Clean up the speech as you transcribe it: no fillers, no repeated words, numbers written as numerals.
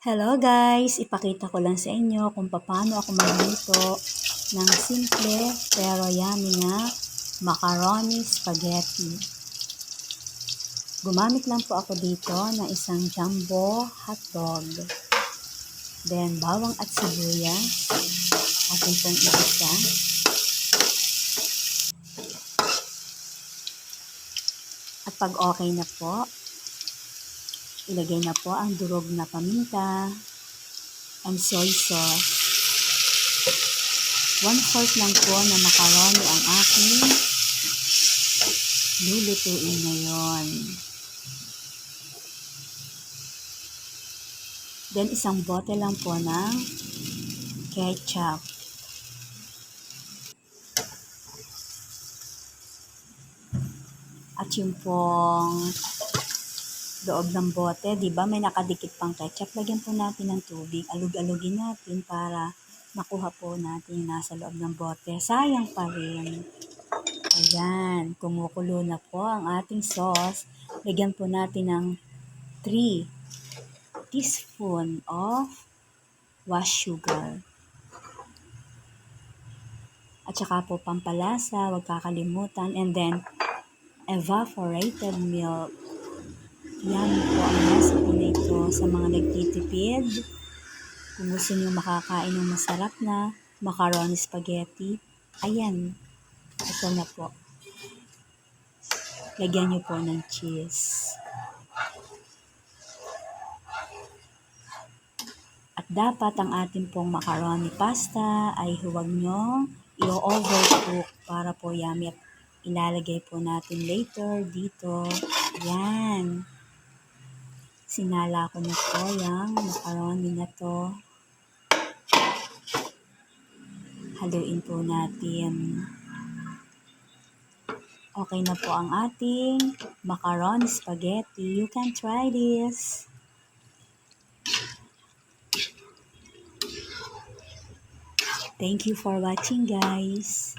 Hello guys! Ipakita ko lang sa inyo kung paano ako magluto ng simple pero yummy na macaroni spaghetti. Gumamit lang po ako dito ng isang jumbo hotdog. Then bawang at sibuyas. Atin pong igisa. At pag okay na po, ilagay na po ang durog na paminta and soy sauce. 1/4 lang po na macaroni ang aking lulutuin ngayon. Then isang bote lang po ng ketchup. At yung pong loob ng bote, di ba may nakadikit pang ketchup, lagyan po natin ng tubig. Alug-alugin natin para makuha po natin yung nasa loob ng bote. Sayang pa rin. Ayan, kumukulo na po ang ating sauce. Lagyan po natin ng 3 teaspoon of wash sugar. At saka po pampalasa, huwag kakalimutan. And then, evaporated milk. Yan po ang recipe na ito sa mga nagtitipid. Kung gusto niyo makakain ng masarap na macaroni spaghetti, ayan, ito na po. Lagyan niyo po ng cheese. At dapat ang ating pong macaroni pasta ay huwag nyo i-overcook para po yummy. At ilalagay po natin later dito. Yan. Sinala ko na po yung macaroni na to. Haluin po natin. Okay na po ang ating macaroni spaghetti. You can try this. Thank you for watching, guys.